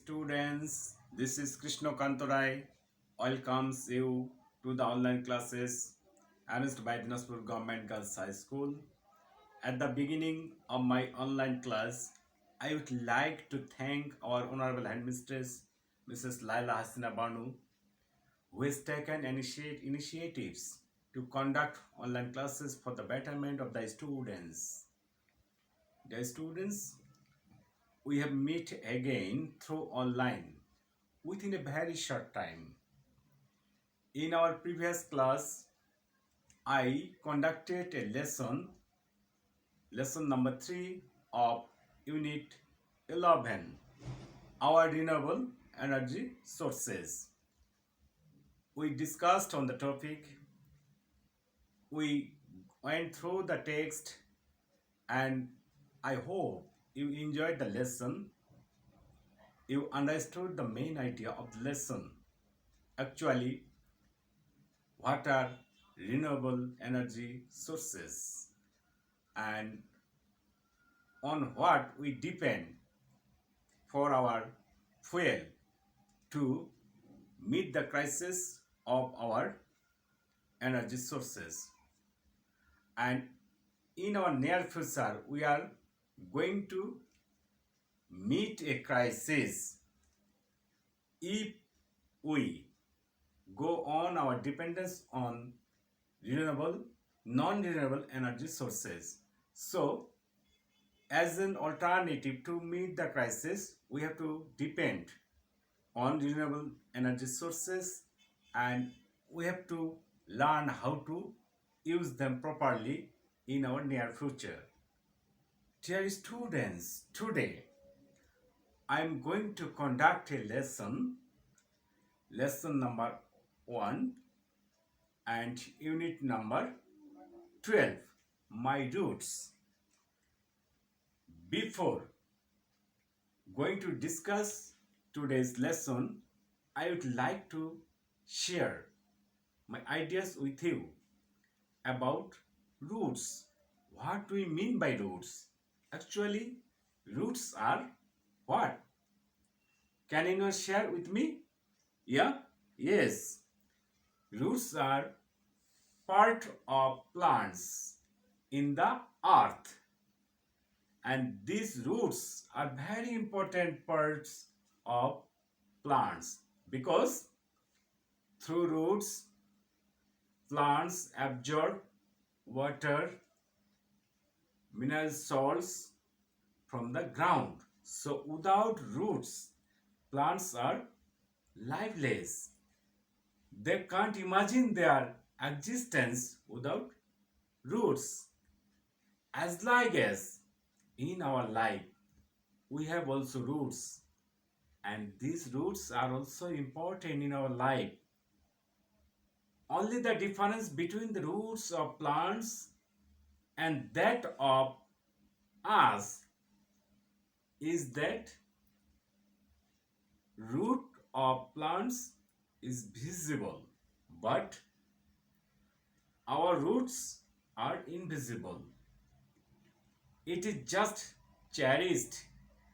students, this is Krishna welcomes you to the online classes arranged by Dinajpur Government Girls High School. At the beginning of my online class, I would like to thank our Honorable Headmistress, Mrs. Laila Hasina Banu, who has taken initiatives to conduct online classes for the betterment of the students. The students, we have met again through online within a very short time. In our previous class, I conducted a lesson number 3 of Unit 11, our renewable energy sources. We discussed on the topic, we went through the text, and I hope you enjoyed the lesson. You understood the main idea of the lesson. Actually, what are renewable energy sources and on what we depend for our fuel to meet the crisis of our energy sources. And in our near future, we are going to meet a crisis if we go on our dependence on non-renewable energy sources. So, as an alternative to meet the crisis, we have to depend on renewable energy sources, and we have to learn how to use them properly in our near future. Dear students, today I am going to conduct a lesson number 1 and unit number 12, my roots. Before going to discuss today's lesson, I would like to share my ideas with you about roots. What do we mean by roots? Actually, roots are what? Can anyone share with me? Yeah? Yes. Roots are part of plants in the earth. And these roots are very important parts of plants because through roots, plants absorb water, mineral salts from the ground. So without roots, plants are lifeless. They can't imagine their existence without roots. As like as in our life, we have also roots, and these roots are also important in our life. Only the difference between the roots of plants and that of us is that root of plants is visible, but our roots are invisible. It is just cherished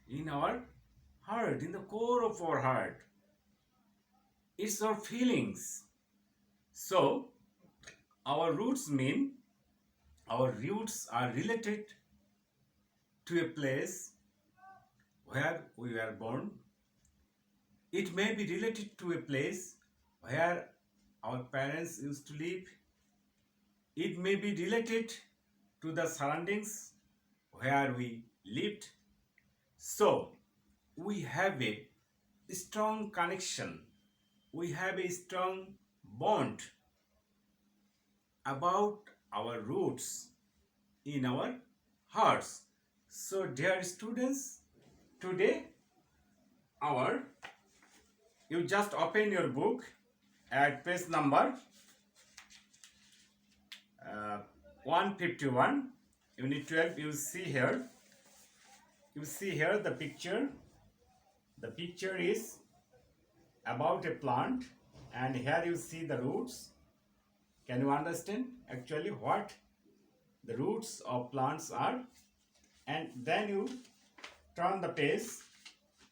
in our heart, in the core of our heart. It's our feelings. So, our roots are related to a place where we were born. It may be related to a place where our parents used to live. It may be related to the surroundings where we lived. So, we have a strong connection. We have a strong bond about our roots in our hearts. So, dear students, today you just open your book at page number 151, unit 12. You see here the picture. The picture is about a plant, and here you see the roots. Can you understand actually what the roots of plants are? And then you turn the page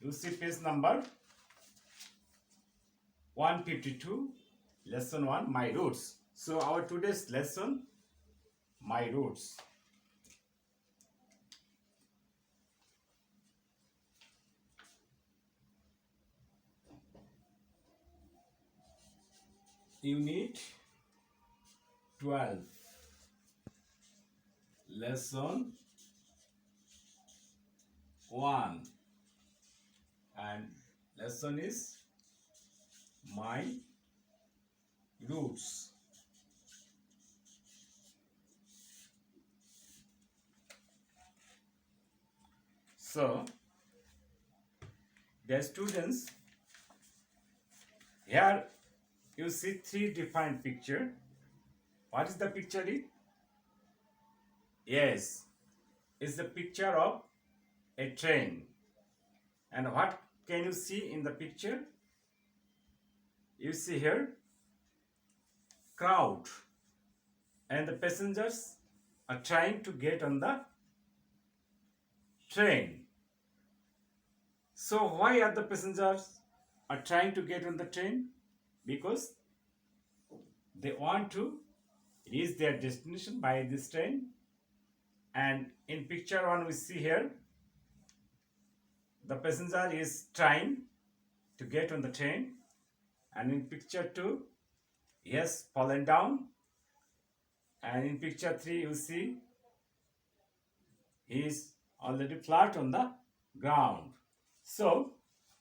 You see page number 152, lesson 1, my roots. So our today's lesson, my roots. Unit 12, lesson 1, and lesson is my roots. So, dear students, here you see three different picture. What is the picture? Yes, it's the picture of a train. And what can you see in the picture? You see here crowd, and the passengers are trying to get on the train. So why are the passengers are trying to get on the train? Because they want to reach their destination by this train. And in picture 1 we see here the passenger is trying to get on the train, and in picture 2 he has fallen down, and in picture 3 you see he is already flat on the ground. So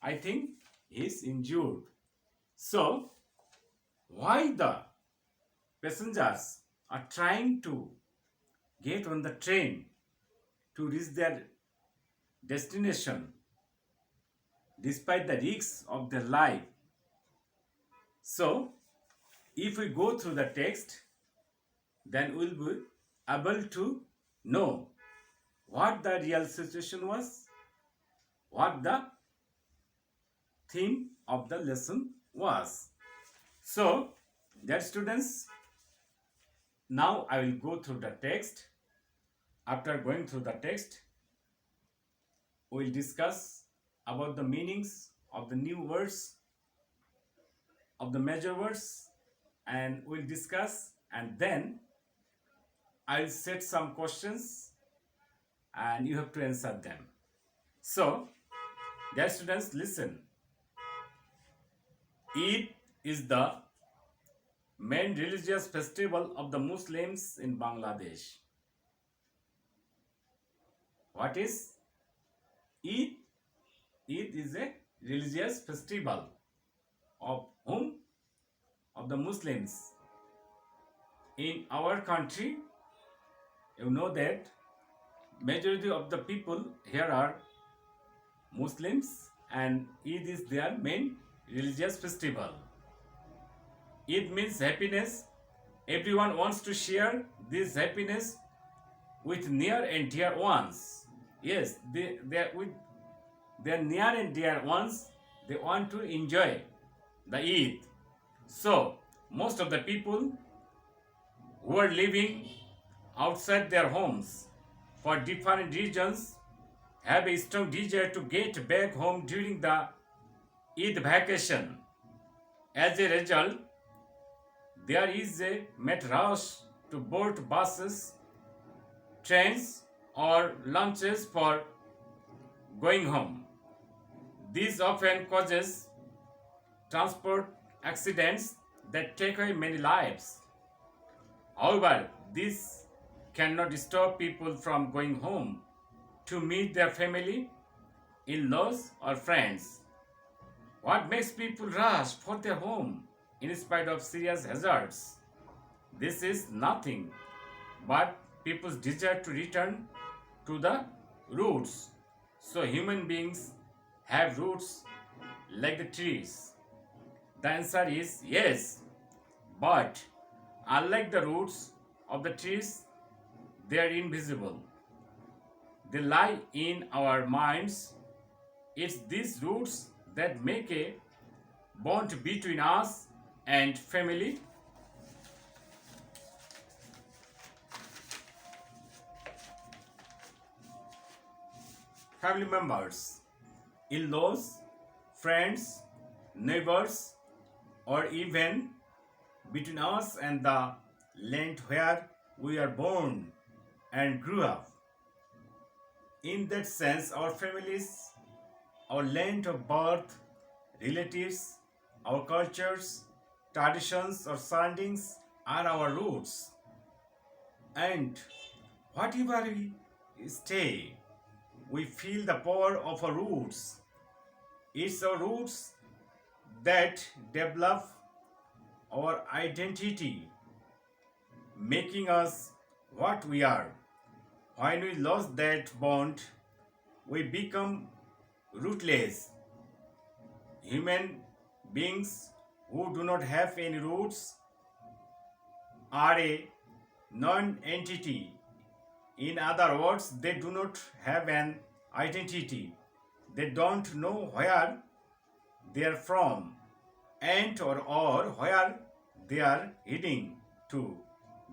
I think he is injured. So why the passengers are trying to get on the train to reach their destination despite the risks of their life? So if we go through the text, then we'll be able to know what the real situation was, what the theme of the lesson was. So, dear students, now I will go through the text. After going through the text, we will discuss about the meanings of the new words, of the major words, and we'll discuss, and then I'll set some questions and you have to answer them. So, dear students, listen. Eid is the main religious festival of the Muslims in Bangladesh. What is Eid? Eid is a religious festival of whom? Of the Muslims. In our country, you know that majority of the people here are Muslims, and Eid is their main religious festival. Eid means happiness. Everyone wants to share this happiness with near and dear ones. Yes, with their near and dear ones, they want to enjoy the Eid. So, most of the people who are living outside their homes for different reasons have a strong desire to get back home during the Eid vacation. As a result, there is a mad rush to board buses, trains, or lunches for going home. This often causes transport accidents that take away many lives. However, this cannot stop people from going home to meet their family, in-laws, or friends. What makes people rush for their home in spite of serious hazards? This is nothing but people's desire to return to the roots. So human beings have roots like the trees. The answer is yes, but unlike the roots of the trees, they are invisible. They lie in our minds. It's these roots that make a bond between us and family members. in-laws, friends, neighbors, or even between us and the land where we are born and grew up. In that sense, our families, our land of birth, relatives, our cultures, traditions, or surroundings are our roots. And whatever we stay, we feel the power of our roots. It's our roots that develop our identity, making us what we are. When we lose that bond, we become rootless. Human beings who do not have any roots are a non entity. In other words, they do not have an identity. They don't know where they are from or where they are heading to.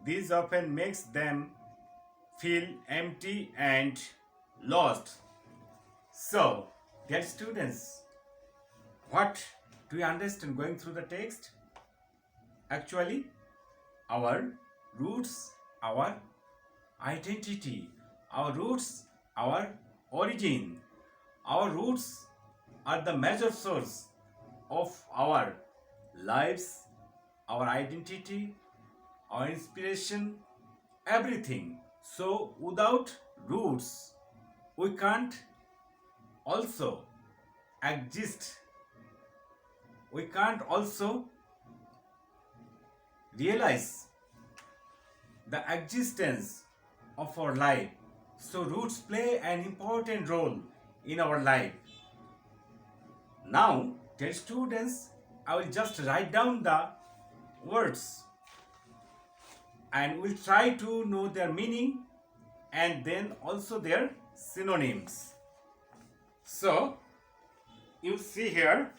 This often makes them feel empty and lost. So, dear students, what do you understand going through the text? Actually, our roots, our identity, our roots, our origin, our roots are the major source of our lives, our identity, our inspiration, everything. So, without roots, we can't also exist. We can't also realize the existence of our life. So, roots play an important role in our life. Now, dear students, I will just write down the words and we'll try to know their meaning and then also their synonyms. So, you see here,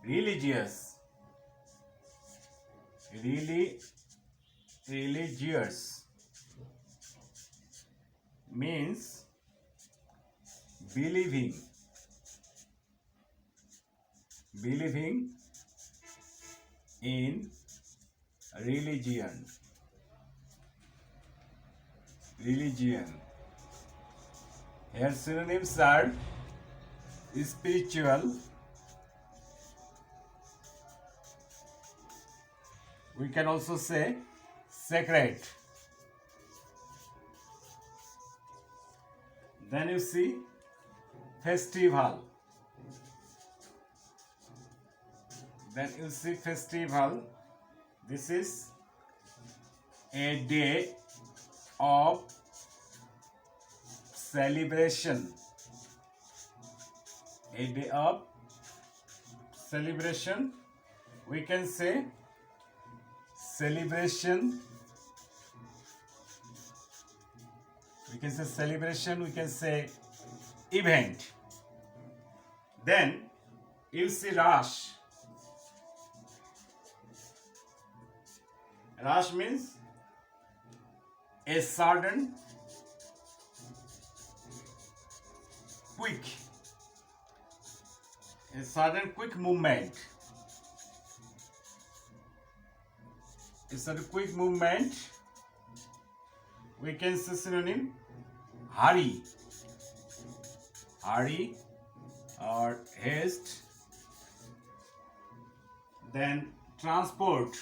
religious, religious means believing in religion. Here synonyms are spiritual, we can also say sacred. Then you see festival. This is a day of celebration. A day of celebration. We can say celebration. We can say celebration. We can say event. Then you see rush. Rush means a sudden, quick movement. It's a quick movement. We can say synonym hurry or haste. Then transport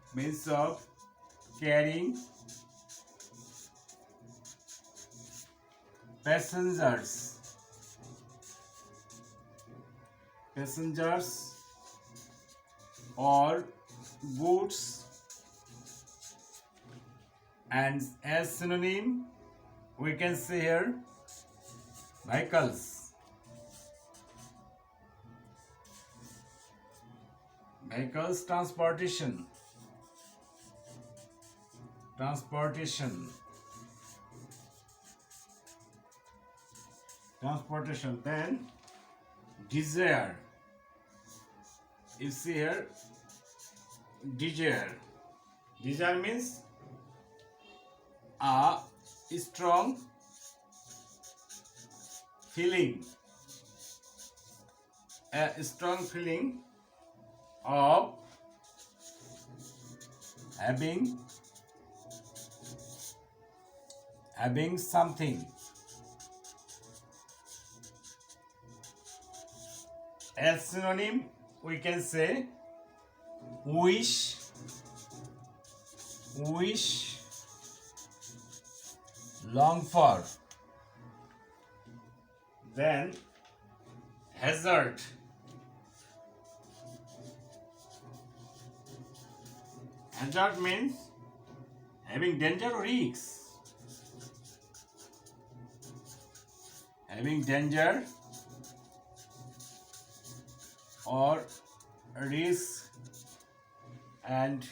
means of carrying passengers or goods. And as synonym we can say here vehicles transportation. transportation, then desire. You see here, desire. Desire means a strong feeling, of having something. As synonym, we can say wish, long for. Then hazard. Hazard means having danger or risks. Having danger or risk, and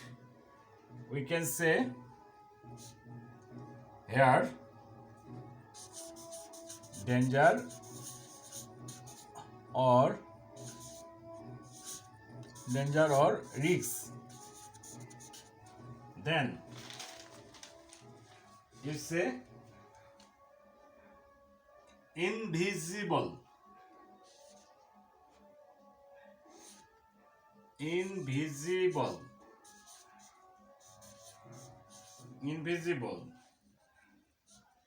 we can say here danger or risk. Then you say invisible,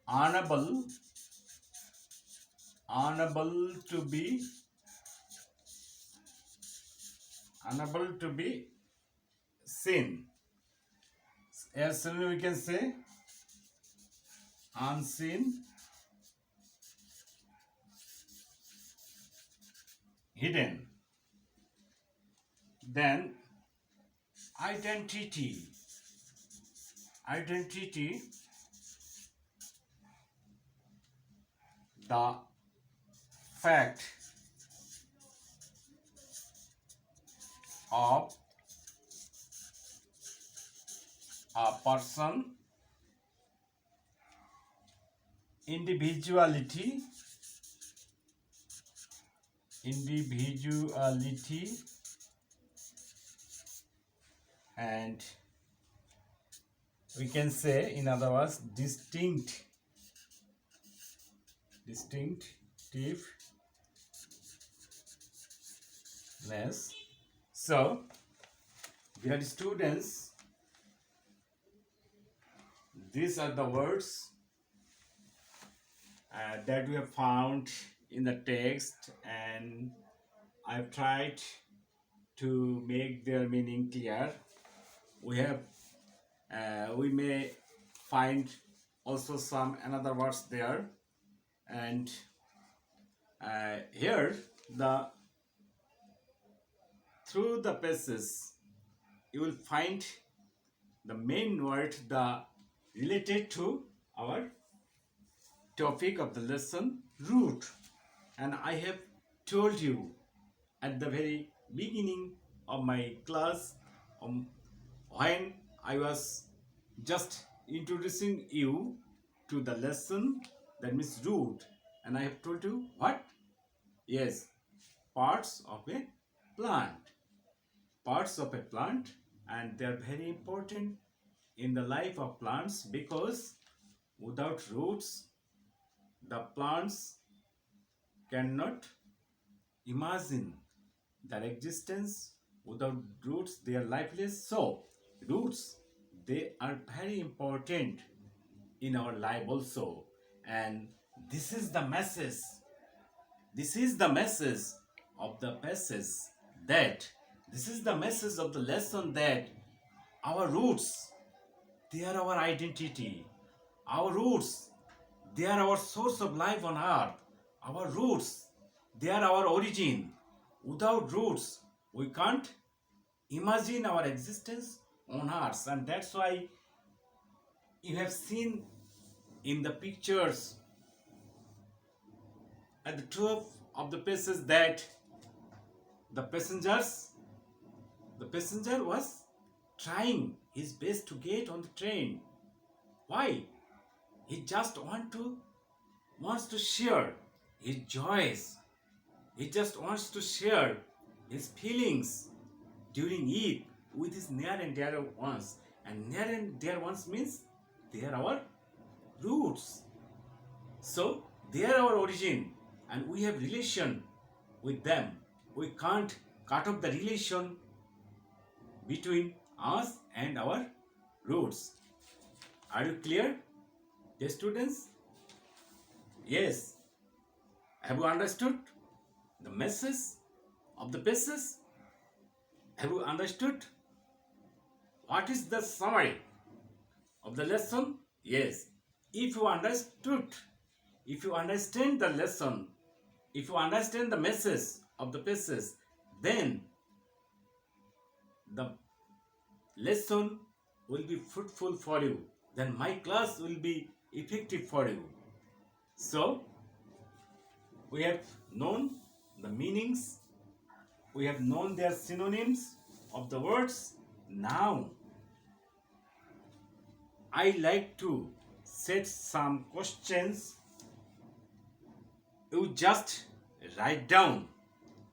unable to be seen. As we can say unseen, hidden. Then identity, the fact of a person, individuality, and we can say, in other words, distinctiveness. So, dear students, these are the words that we have found in the text, and I've tried to make their meaning clear. We may find also some another words there, and here through the passages you will find the main word related to our topic of the lesson, root. And I have told you at the very beginning of my class, when I was just introducing you to the lesson, that means root, and I have told you what? Yes, parts of a plant, and they are very important in the life of plants, because without roots the plants cannot imagine their existence. Without roots they are lifeless. So roots, they are very important in our life also, and this is the message of the passage, that this is the message of the lesson, that our roots, they are our identity. Our roots, they are our source of life on earth. Our roots, they are our origin. Without roots, we can't imagine our existence on earth. And that's why you have seen in the pictures at the top of the places that the passenger was trying his best to get on the train, Why? He just wants to share his joys. He just wants to share his feelings during Eid with his near and dear ones. And near and dear ones means they are our roots. So they are our origin and we have relation with them. We can't cut off the relation between us and our roots. Are you clear, dear students? Yes. Have you understood the message of the passage? Have you understood what is the summary of the lesson? Yes. If you understood, if you understand the lesson, if you understand the message of the passage, then the lesson will be fruitful for you. Then my class will be effective for you. So, we have known the meanings, we have known their synonyms of the words. Now, I like to set some questions. You just write down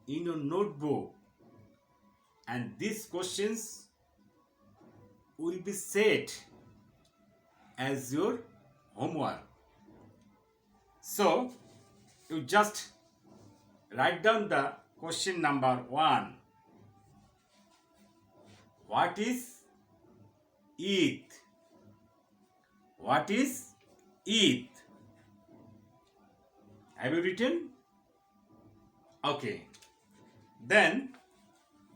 in your notebook, and these questions will be set as your homework. So, you just write down the question number 1. What is Eid? What is Eid? Have you written? Okay. Then,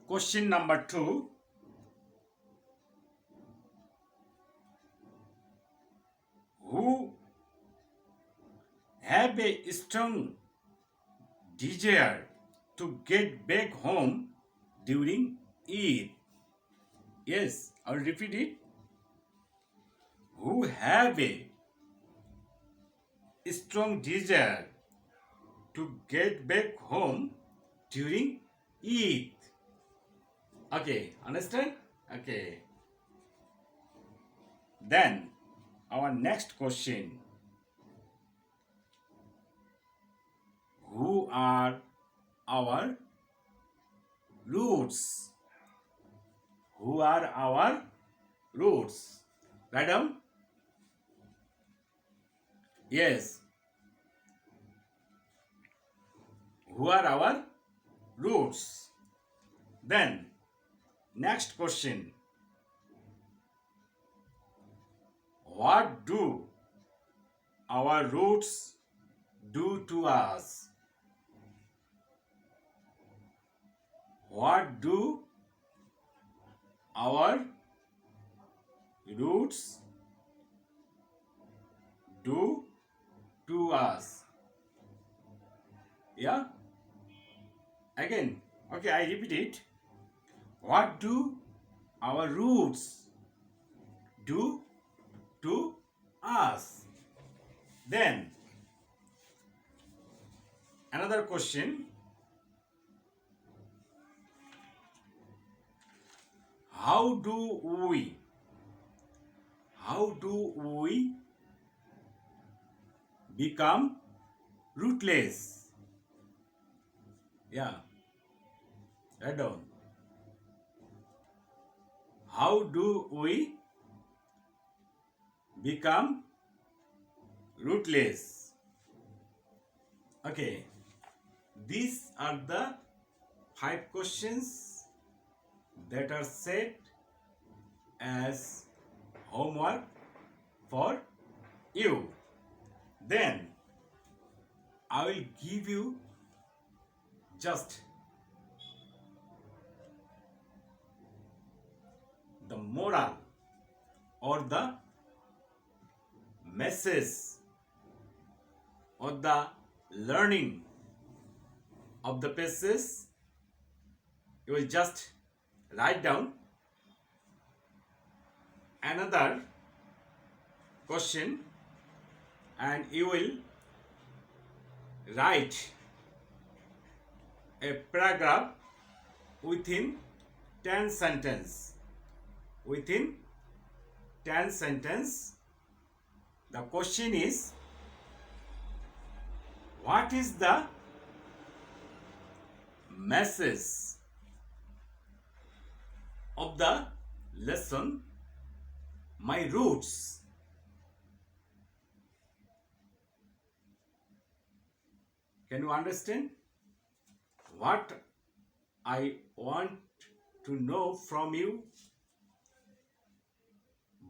question number 2. Who have a strong desire to get back home during Eid? Yes, I'll repeat it. Who have a strong desire to get back home during Eid? Okay, understand? Okay. Then, our next question. Who are our roots? Who are our roots? Write down. Yes. Who are our roots? Then, next question. What do our roots do to us? What do our roots do to us? Yeah? Again. Okay, I repeat it. What do our roots do to us? Then, another question. How do we become rootless? Yeah. Write down. How do we become rootless? Okay. These are the 5 questions that are set as homework for you. Then I will give you just the moral or the message or the learning of the passage. You will just write down. Another question and you will write a paragraph within 10 sentences. Within 10 sentences The question is, what is the message of the lesson, My Roots? Can you understand what I want to know from you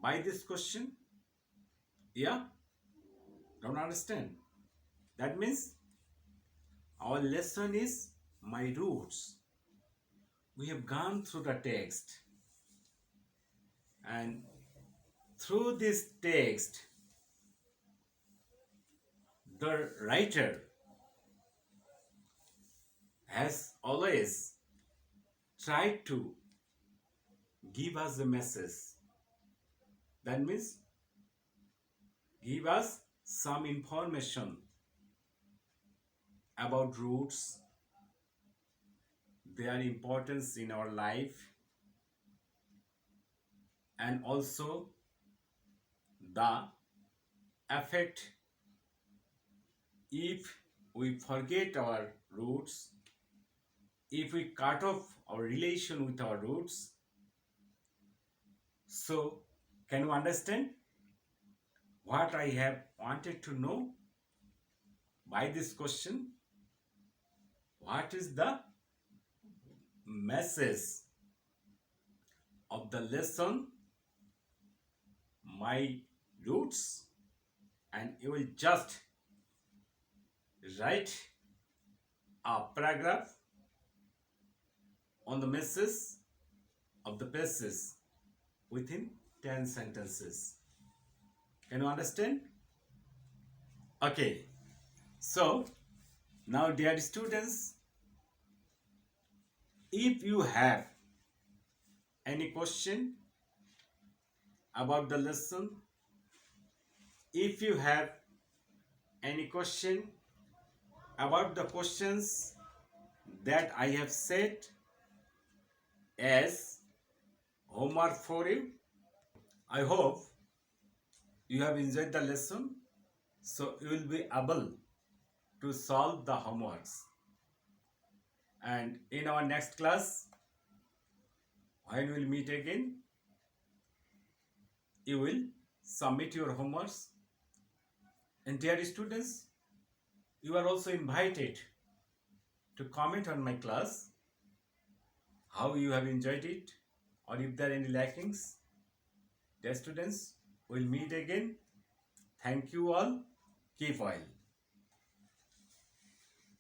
by this question? Yeah? Don't understand? That means our lesson is My Roots. We have gone through the text, and through this text, the writer has always tried to give us a message. That means give us some information about roots, their importance in our life, and also the effect if we forget our roots, if we cut off our relation with our roots. So, can you understand what I have wanted to know by this question? What is the message of the lesson, My Roots? And you will just write a paragraph on the message of the passage within 10 sentences. Can you understand? Okay. So, now dear students, if you have any question about the lesson, if you have any question about the questions that I have set as homework for you, I hope you have enjoyed the lesson, so you will be able to solve the homeworks. And in our next class, when we will meet again, you will submit your homeworks. And dear students, you are also invited to comment on my class, how you have enjoyed it, or if there are any lackings. Dear students, we'll meet again. Thank you all. Keep well.